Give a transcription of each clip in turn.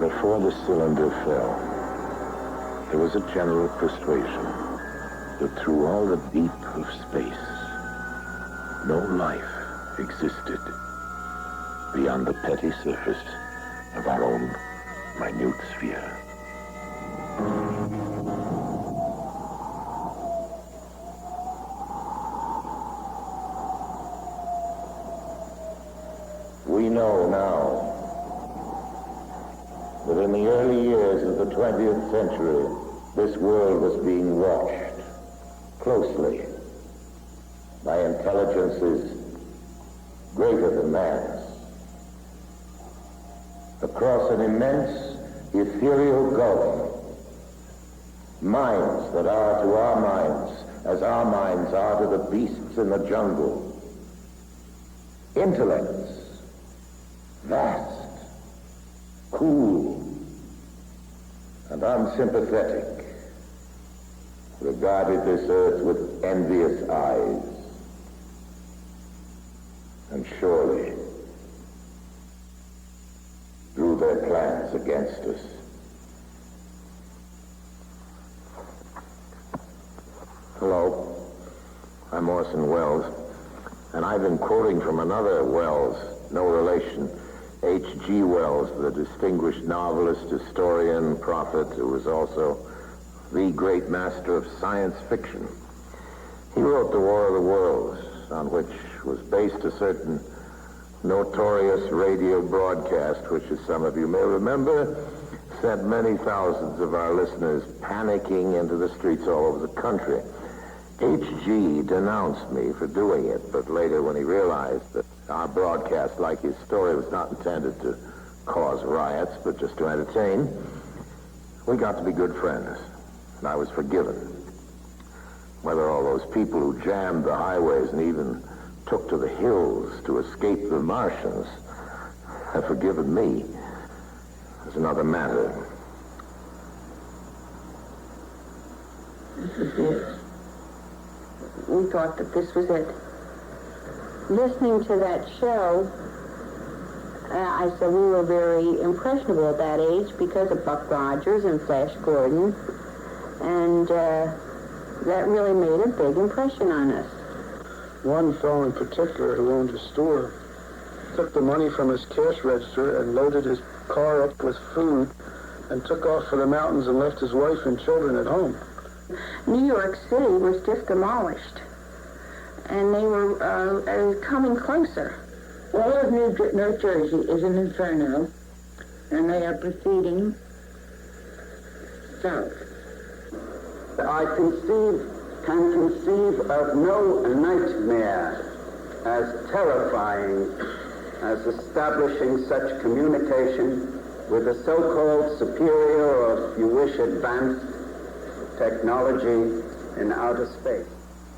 Before the cylinder fell, there was a general persuasion that through all the deep of space, no life existed beyond the petty surface of our own minute sphere. We know now that in the early years of the 20th century, this world was being watched closely by intelligences greater than man's. Across an immense ethereal gulf, minds that are to our minds as our minds are to the beasts in the jungle. Intellects, vast, cool, and unsympathetic, regarded this earth with envious eyes, and surely drew their plans against us. Hello, I'm Orson Welles, and I've been quoting from another Wells, no relation, H.G. Wells, the distinguished novelist, historian, prophet, who was also the great master of science fiction. He wrote The War of the Worlds, on which was based a certain notorious radio broadcast, which, as some of you may remember, sent many thousands of our listeners panicking into the streets all over the country. H.G. denounced me for doing it, but later when he realized that our broadcast, like his story, was not intended to cause riots, but just to entertain, we got to be good friends, and I was forgiven. Whether all those people who jammed the highways and even took to the hills to escape the Martians have forgiven me is another matter. This is it. We thought that this was it. Listening to that show, I said we were very impressionable at that age because of Buck Rogers and Flash Gordon, and that really made a big impression on us. One fellow in particular who owned a store took the money from his cash register and loaded his car up with food and took off for the mountains and left his wife and children at home. New York City was just demolished, and they were coming closer. All of North Jersey is an inferno, and they are proceeding south. I can conceive of no nightmare as terrifying as establishing such communication with the so-called superior, or if you wish, advanced technology in outer space.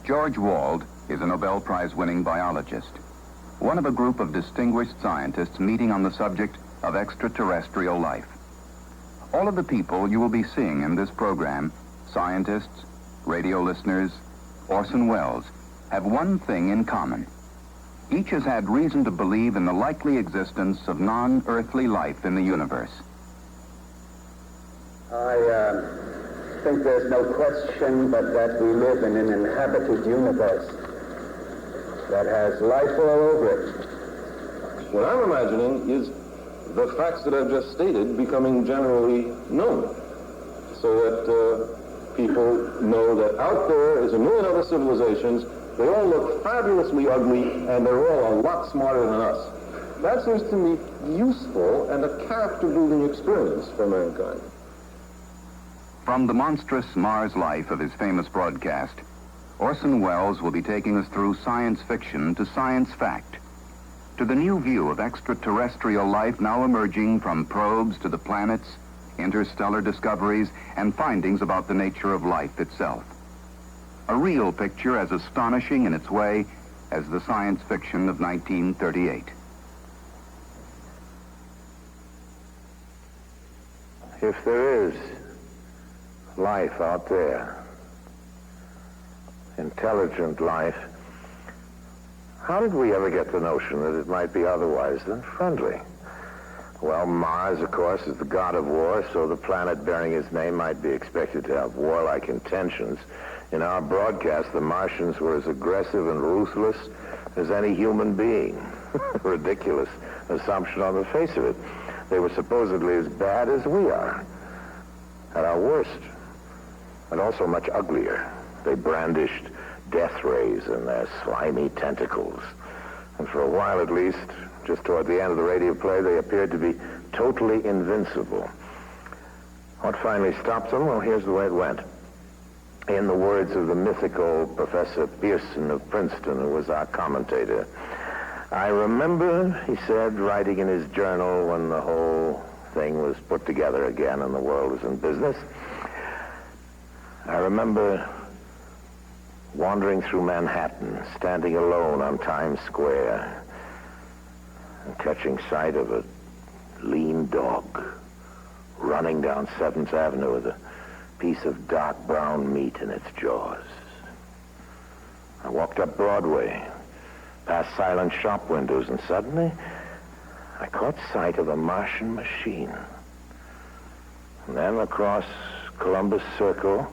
George Wald is a Nobel Prize-winning biologist, one of a group of distinguished scientists meeting on the subject of extraterrestrial life. All of the people you will be seeing in this program, scientists, radio listeners, Orson Welles, have one thing in common. Each has had reason to believe in the likely existence of non-earthly life in the universe. I think there's no question but that we live in an inhabited universe that has life all over it. What I'm imagining is the facts that I've just stated becoming generally known, so that people know that out there is a million other civilizations. They all look fabulously ugly, and they're all a lot smarter than us. That seems to me useful and a character-building experience for mankind. From the monstrous Mars life of his famous broadcast, Orson Welles will be taking us through science fiction to science fact, to the new view of extraterrestrial life now emerging from probes to the planets, interstellar discoveries, and findings about the nature of life itself. A real picture as astonishing in its way as the science fiction of 1938. If there is life out there, intelligent life, how did we ever get the notion that it might be otherwise than friendly? Well, Mars, of course, is the god of war, so the planet bearing his name might be expected to have warlike intentions. In our broadcast, the Martians were as aggressive and ruthless as any human being. Ridiculous assumption on the face of it. They were supposedly as bad as we are, at our worst, and also much uglier. They brandished death rays in their slimy tentacles. And for a while at least, just toward the end of the radio play, they appeared to be totally invincible. What finally stopped them? Well, here's the way it went. In the words of the mythical Professor Pearson of Princeton, who was our commentator, I remember, he said, writing in his journal when the whole thing was put together again and the world was in business, I remember wandering through Manhattan, standing alone on Times Square, and catching sight of a lean dog running down 7th Avenue with a piece of dark brown meat in its jaws. I walked up Broadway, past silent shop windows, and suddenly I caught sight of a Martian machine. And then across Columbus Circle,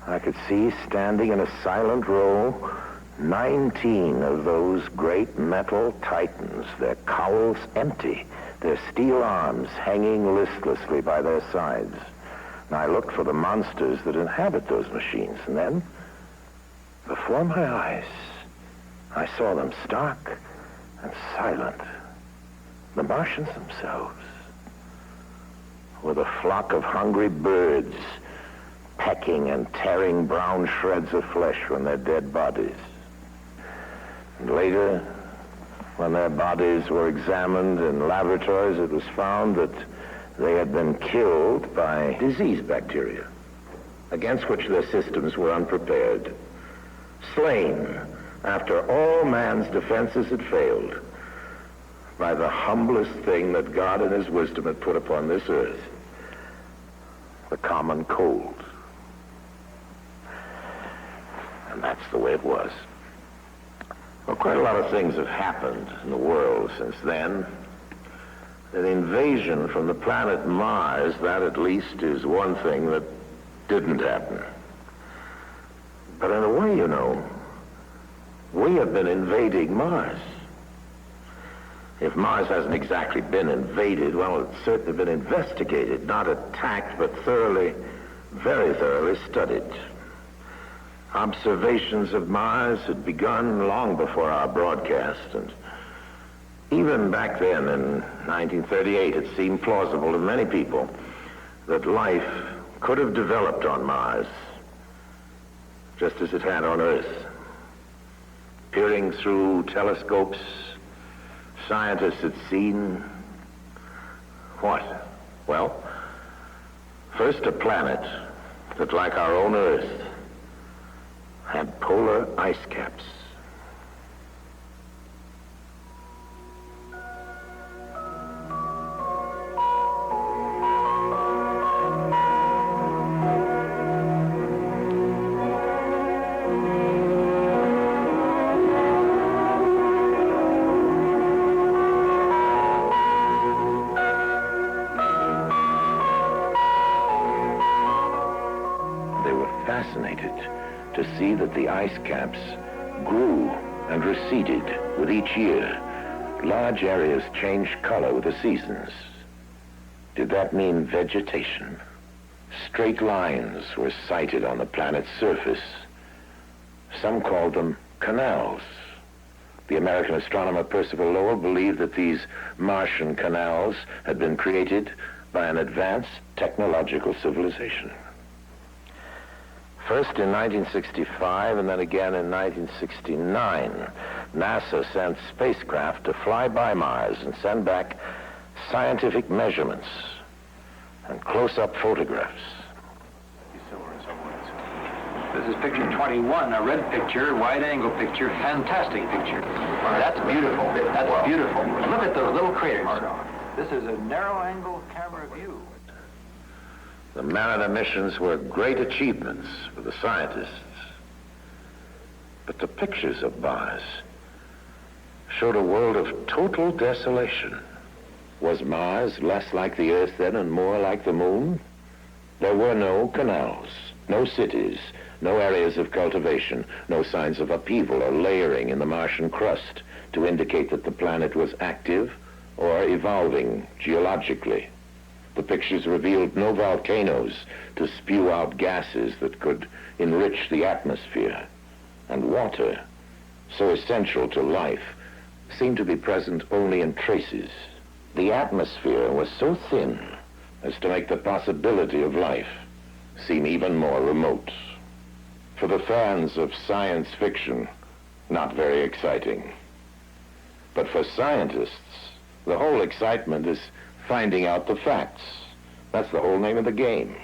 I could see, standing in a silent row, 19 of those great metal titans, their cowls empty, their steel arms hanging listlessly by their sides. And I looked for the monsters that inhabit those machines, and then, before my eyes, I saw them stark and silent. The Martians themselves, with a flock of hungry birds pecking and tearing brown shreds of flesh from their dead bodies. And later, when their bodies were examined in laboratories, it was found that they had been killed by disease bacteria, against which their systems were unprepared. Slain after all man's defenses had failed by the humblest thing that God in his wisdom had put upon this earth, the common cold. And that's the way it was. Well, quite a lot of things have happened in the world since then. An invasion from the planet Mars, that at least is one thing that didn't happen. But in a way, you know, we have been invading Mars. If Mars hasn't exactly been invaded, well, it's certainly been investigated, not attacked, but thoroughly, very thoroughly studied. Observations of Mars had begun long before our broadcast, and even back then in 1938, it seemed plausible to many people that life could have developed on Mars, just as it had on Earth. Peering through telescopes, scientists had seen what? Well, first a planet that, like our own Earth, had polar ice caps. They were fascinated to see that the ice caps grew and receded with each year. Large areas changed color with the seasons. Did that mean vegetation? Straight lines were sighted on the planet's surface. Some called them canals. The American astronomer Percival Lowell believed that these Martian canals had been created by an advanced technological civilization. First in 1965 and then again in 1969, NASA sent spacecraft to fly by Mars and send back scientific measurements and close-up photographs. This is picture 21, a red picture, wide-angle picture, fantastic picture. That's beautiful. That's beautiful. Look at those little craters. This is a narrow-angle camera view. The Mariner missions were great achievements for the scientists. But the pictures of Mars showed a world of total desolation. Was Mars less like the Earth then and more like the Moon? There were no canals, no cities, no areas of cultivation, no signs of upheaval or layering in the Martian crust to indicate that the planet was active or evolving geologically. The pictures revealed no volcanoes to spew out gases that could enrich the atmosphere, and water, so essential to life, seemed to be present only in traces. The atmosphere was so thin as to make the possibility of life seem even more remote. For the fans of science fiction, not very exciting. But for scientists, the whole excitement is finding out the facts. That's the whole name of the game.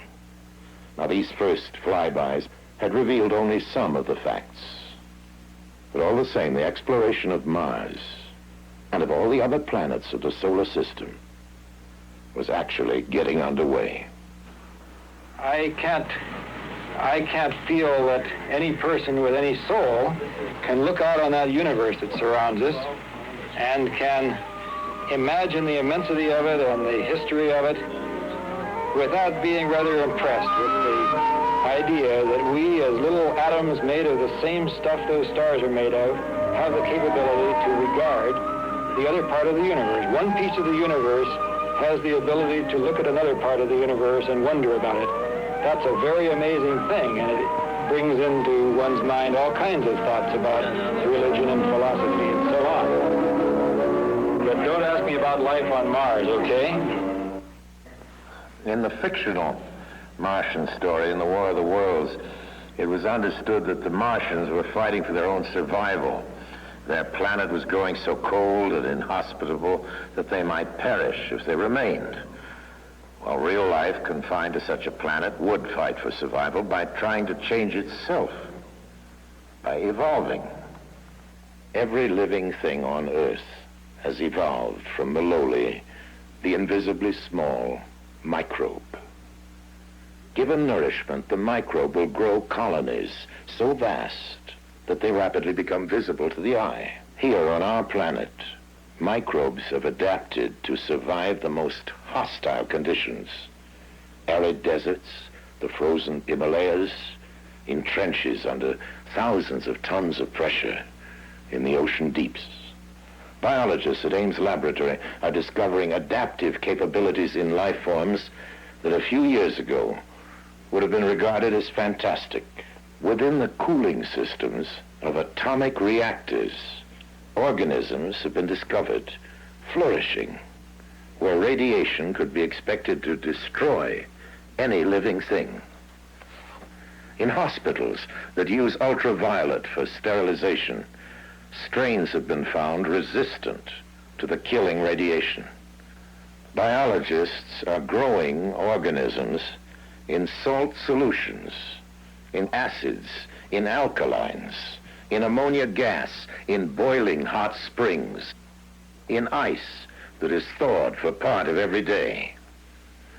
Now, these first flybys had revealed only some of the facts. But all the same, the exploration of Mars and of all the other planets of the solar system was actually getting underway. I can't feel that any person with any soul can look out on that universe that surrounds us and can imagine the immensity of it and the history of it without being rather impressed with the idea that we, as little atoms made of the same stuff those stars are made of, have the capability to regard the other part of the universe. One piece of the universe has the ability to look at another part of the universe and wonder about it. That's a very amazing thing, and it brings into one's mind all kinds of thoughts about religion and philosophy and so on. But don't ask me about life on Mars, okay? In the fictional Martian story, in the War of the Worlds, it was understood that the Martians were fighting for their own survival. Their planet was growing so cold and inhospitable that they might perish if they remained. Well, real life confined to such a planet would fight for survival by trying to change itself, by evolving. Every living thing on Earth has evolved from the lowly, the invisibly small microbe. Given nourishment, the microbe will grow colonies so vast that they rapidly become visible to the eye. Here on our planet, microbes have adapted to survive the most hostile conditions. Arid deserts, the frozen Himalayas, in trenches under thousands of tons of pressure in the ocean deeps. Biologists at Ames Laboratory are discovering adaptive capabilities in life forms that a few years ago would have been regarded as fantastic. Within the cooling systems of atomic reactors, organisms have been discovered flourishing, where radiation could be expected to destroy any living thing. In hospitals that use ultraviolet for sterilization, strains have been found resistant to the killing radiation. Biologists are growing organisms in salt solutions, in acids, in alkalines, in ammonia gas, in boiling hot springs, in ice that is thawed for part of every day.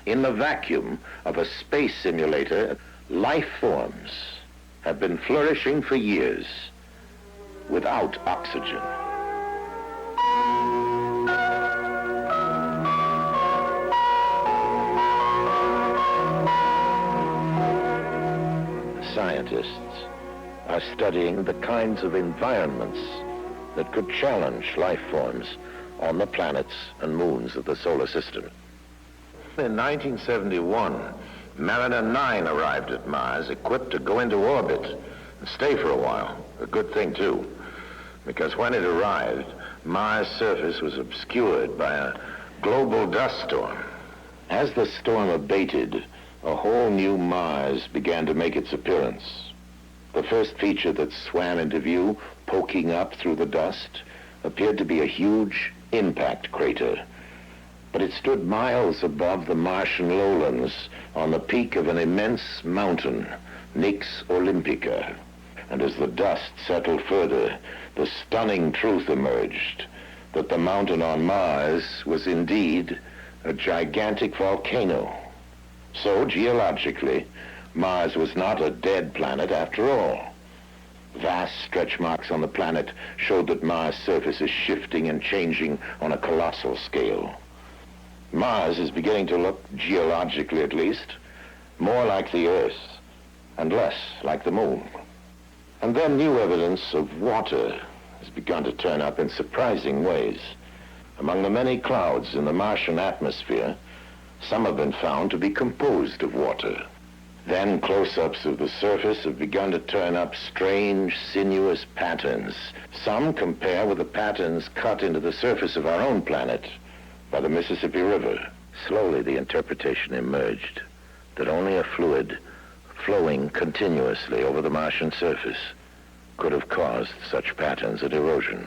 In the vacuum of a space simulator, life forms have been flourishing for years without oxygen. Scientists are studying the kinds of environments that could challenge life forms on the planets and moons of the solar system. In 1971, Mariner 9 arrived at Mars, equipped to go into orbit and stay for a while. A good thing, too, because when it arrived, Mars' surface was obscured by a global dust storm. As the storm abated, a whole new Mars began to make its appearance. The first feature that swam into view, poking up through the dust, appeared to be a huge impact crater. But it stood miles above the Martian lowlands on the peak of an immense mountain, Nix Olympica. And as the dust settled further, the stunning truth emerged that the mountain on Mars was indeed a gigantic volcano. So, geologically, Mars was not a dead planet after all. Vast stretch marks on the planet showed that Mars' surface is shifting and changing on a colossal scale. Mars is beginning to look, geologically at least, more like the Earth and less like the Moon. And then new evidence of water has begun to turn up in surprising ways. Among the many clouds in the Martian atmosphere, some have been found to be composed of water. Then close-ups of the surface have begun to turn up strange, sinuous patterns. Some compare with the patterns cut into the surface of our own planet by the Mississippi River. Slowly the interpretation emerged that only a fluid flowing continuously over the Martian surface could have caused such patterns of erosion.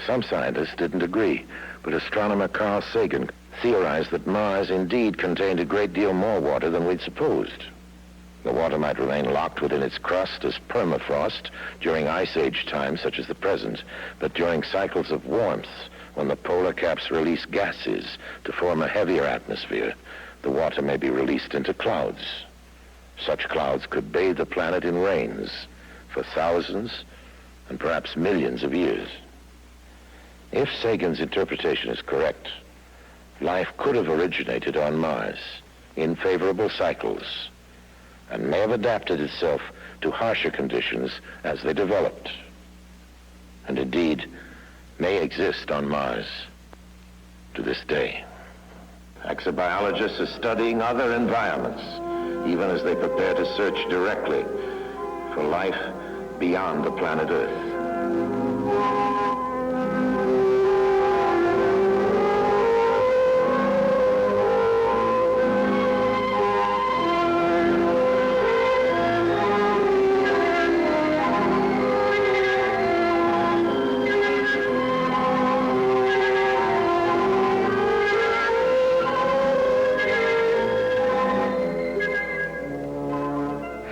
Some scientists didn't agree, but astronomer Carl Sagan theorized that Mars indeed contained a great deal more water than we'd supposed. The water might remain locked within its crust as permafrost during ice age times such as the present, but during cycles of warmth, when the polar caps release gases to form a heavier atmosphere, the water may be released into clouds. Such clouds could bathe the planet in rains for thousands and perhaps millions of years. If Sagan's interpretation is correct, life could have originated on Mars in favorable cycles and may have adapted itself to harsher conditions as they developed, and indeed may exist on Mars to this day. Exobiologists are studying other environments, even as they prepare to search directly for life beyond the planet Earth.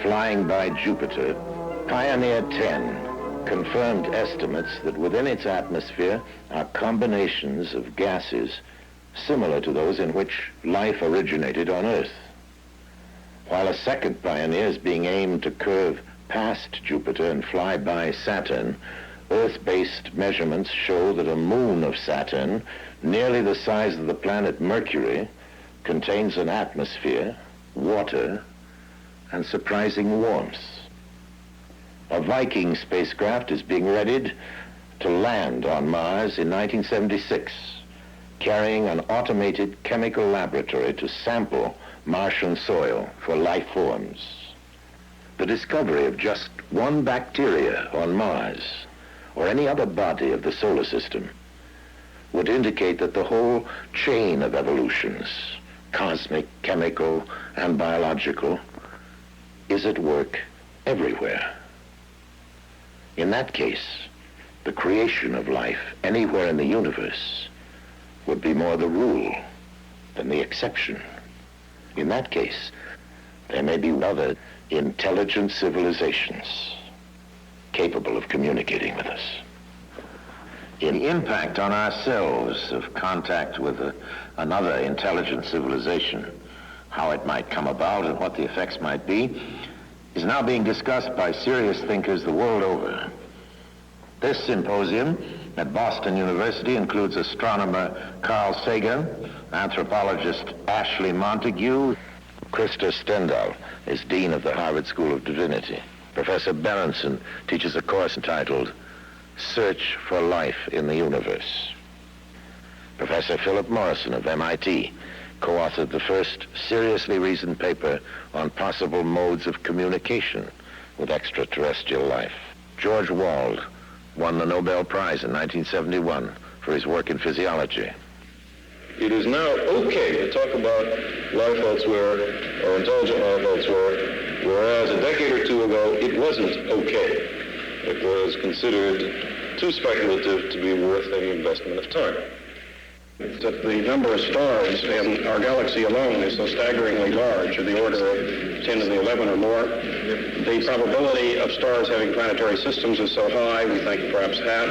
Flying by Jupiter, Pioneer 10 confirmed estimates that within its atmosphere are combinations of gases similar to those in which life originated on Earth. While a second Pioneer is being aimed to curve past Jupiter and fly by Saturn, Earth-based measurements show that a moon of Saturn, nearly the size of the planet Mercury, contains an atmosphere, water, and surprising warmth. A Viking spacecraft is being readied to land on Mars in 1976, carrying an automated chemical laboratory to sample Martian soil for life forms. The discovery of just one bacteria on Mars, or any other body of the solar system, would indicate that the whole chain of evolutions, cosmic, chemical, and biological, is at work everywhere. In that case, the creation of life anywhere in the universe would be more the rule than the exception. In that case, there may be other intelligent civilizations capable of communicating with us. In the impact on ourselves of contact with another intelligent civilization, how it might come about and what the effects might be, is now being discussed by serious thinkers the world over. This symposium at Boston University includes astronomer Carl Sagan, anthropologist Ashley Montague. Krista Stendhal is Dean of the Harvard School of Divinity. Professor Berenson teaches a course entitled Search for Life in the Universe. Professor Philip Morrison of MIT co-authored the first seriously reasoned paper on possible modes of communication with extraterrestrial life. George Wald won the Nobel Prize in 1971 for his work in physiology. It is now okay to talk about life elsewhere or intelligent life elsewhere, whereas a decade or two ago it wasn't okay. It was considered too speculative to be worth any investment of time. That the number of stars in our galaxy alone is so staggeringly large, of the order of 10 to the 11 or more. The probability of stars having planetary systems is so high, we think perhaps half.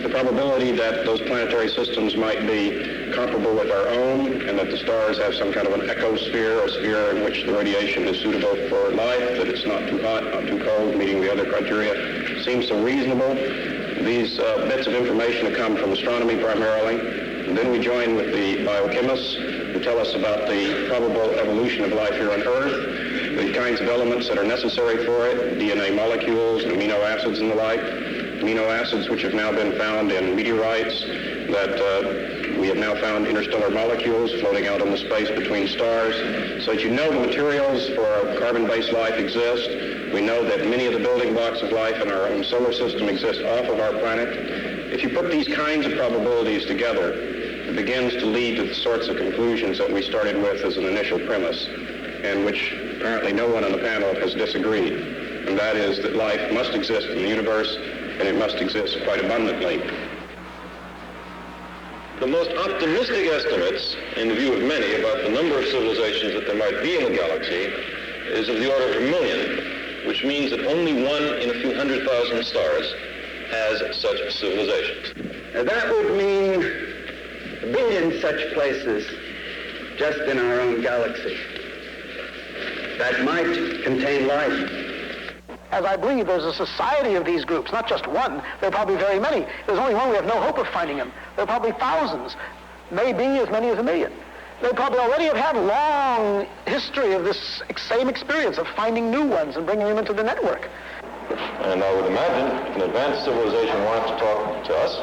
The probability that those planetary systems might be comparable with our own, and that the stars have some kind of an ecosphere, a sphere in which the radiation is suitable for life, that it's not too hot, not too cold, meeting the other criteria, seems so reasonable. These bits of information have come from astronomy primarily. And then we join with the biochemists who tell us about the probable evolution of life here on Earth, the kinds of elements that are necessary for it, DNA molecules, amino acids and the like, amino acids which have now been found in meteorites, that we have now found interstellar molecules floating out in the space between stars, so that you know the materials for carbon-based life exist. We know that many of the building blocks of life in our own solar system exist off of our planet. If you put these kinds of probabilities together, it begins to lead to the sorts of conclusions that we started with as an initial premise, and which apparently no one on the panel has disagreed, and that is that life must exist in the universe, and it must exist quite abundantly. The most optimistic estimates, in the view of many, about the number of civilizations that there might be in the galaxy is of the order of 1 million, which means that only one in a few 100,000 stars has such civilizations. That would mean 1 billion such places just in our own galaxy that might contain life. As I believe there's a society of these groups, not just one. There are probably very many. There's only one. We have no hope of finding them. There are probably thousands, maybe as many as 1 million. They probably already have had a long history of this same experience of finding new ones and bringing them into the network. And I would imagine if an advanced civilization wanted to talk to us,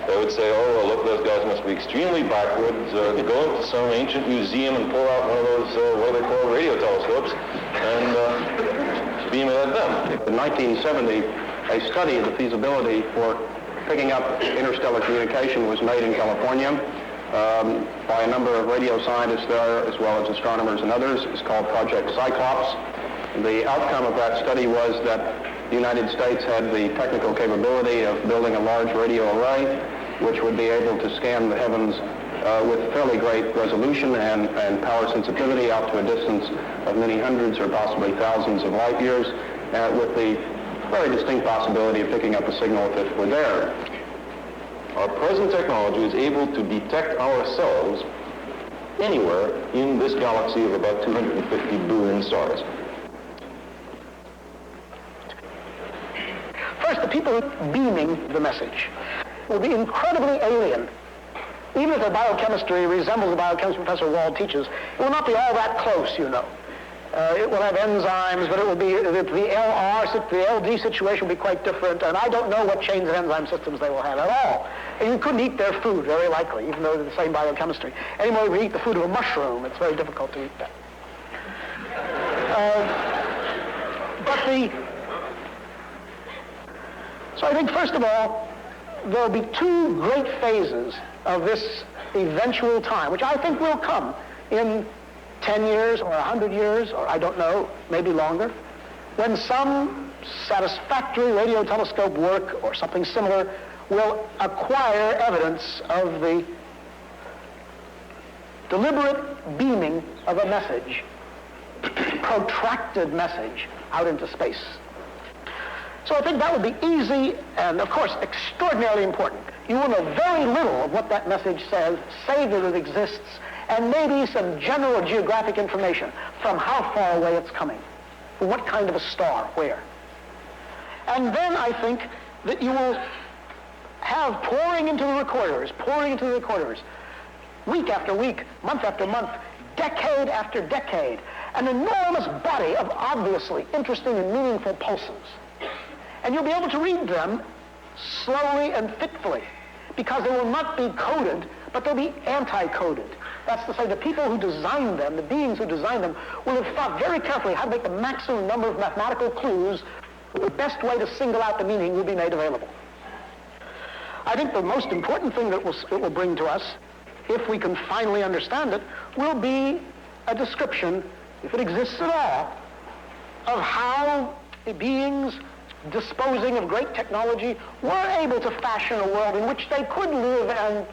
they would say, oh, well, look, those guys must be extremely backwards. Go into some ancient museum and pull out one of those, what do they call, radio telescopes, and beam it at them. In 1970, a study of the feasibility for picking up interstellar communication was made in California by a number of radio scientists there, as well as astronomers and others. It's called Project Cyclops. The outcome of that study was that the United States had the technical capability of building a large radio array, which would be able to scan the heavens with fairly great resolution and power sensitivity out to a distance of many hundreds or possibly thousands of light years, with the very distinct possibility of picking up a signal if it were there. Our present technology is able to detect ourselves anywhere in this galaxy of about 250 billion stars. First, the people beaming the message will be incredibly alien. Even if their biochemistry resembles the biochemistry Professor Wall teaches, it will not be all that close, you know. It will have enzymes, but it will be, the LD situation will be quite different, and I don't know what chains of enzyme systems they will have at all. And you couldn't eat their food, very likely, even though they're the same biochemistry. Any more we eat the food of a mushroom, it's very difficult to eat that. So I think, first of all, there'll be two great phases of this eventual time, which I think will come in 10 years or 100 years, or I don't know, maybe longer, when some satisfactory radio telescope work or something similar will acquire evidence of the deliberate beaming of a message, protracted message, out into space. So I think that would be easy and, of course, extraordinarily important. You will know very little of what that message says, say that it exists, and maybe some general geographic information from how far away it's coming, from what kind of a star, where. And then I think that you will have pouring into the recorders, week after week, month after month, decade after decade, an enormous body of obviously interesting and meaningful pulses. And you'll be able to read them slowly and fitfully, because they will not be coded, but they'll be anti-coded. That's to say, the people who designed them, the beings who designed them, will have thought very carefully how to make the maximum number of mathematical clues. The best way to single out the meaning will be made available. I think the most important thing that it will bring to us, if we can finally understand it, will be a description, if it exists at all, of how the beings disposing of great technology were able to fashion a world in which they could live and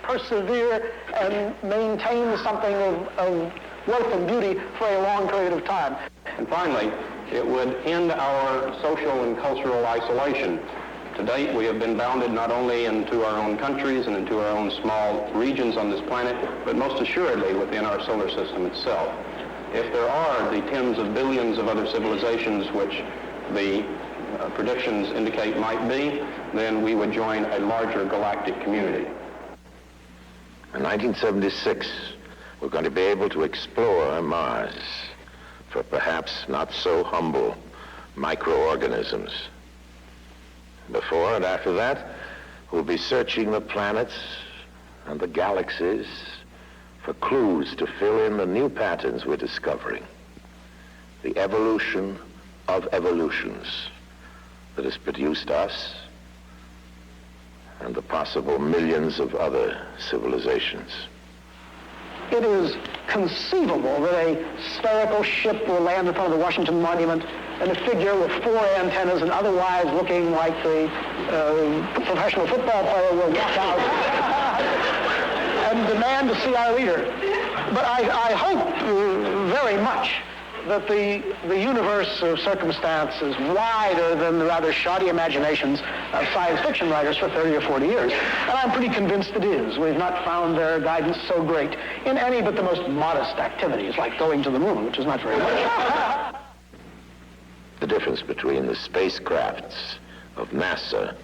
persevere and maintain something of worth and beauty for a long period of time. And finally, it would end our social and cultural isolation. To date, we have been bounded not only into our own countries and into our own small regions on this planet, but most assuredly within our solar system itself. If there are the tens of billions of other civilizations which the predictions indicate might be, then we would join a larger galactic community. In 1976, we're going to be able to explore Mars for perhaps not so humble microorganisms. Before and after that, we'll be searching the planets and the galaxies for clues to fill in the new patterns we're discovering. The evolution of evolutions that has produced us and the possible millions of other civilizations. It is conceivable that a spherical ship will land in front of the Washington Monument and a figure with 4 antennas and otherwise looking like the professional football player will walk out and demand to see our leader. But I hope very much that the universe of circumstance is wider than the rather shoddy imaginations of science fiction writers for 30 or 40 years. And I'm pretty convinced it is. We've not found their guidance so great in any but the most modest activities, like going to the moon, which is not very much. The difference between the spacecrafts of NASA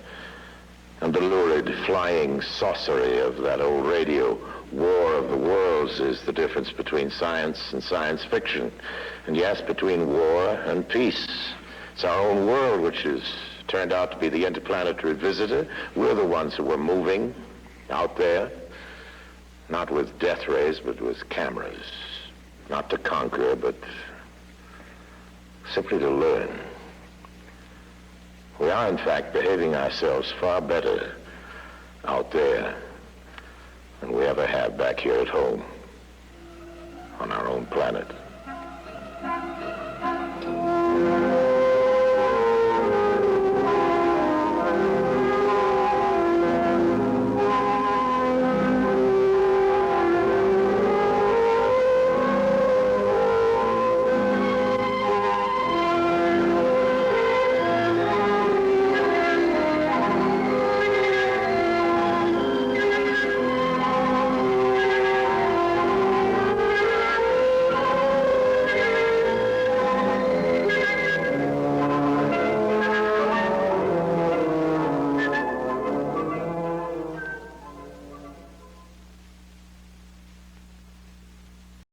and the lurid flying saucery of that old radio War of the Worlds is the difference between science and science fiction. And yes, between war and peace. It's our own world which has turned out to be the interplanetary visitor. We're the ones who are moving out there, not with death rays, but with cameras. Not to conquer, but simply to learn. We are, in fact, behaving ourselves far better out there than we ever have back here at home on our own planet.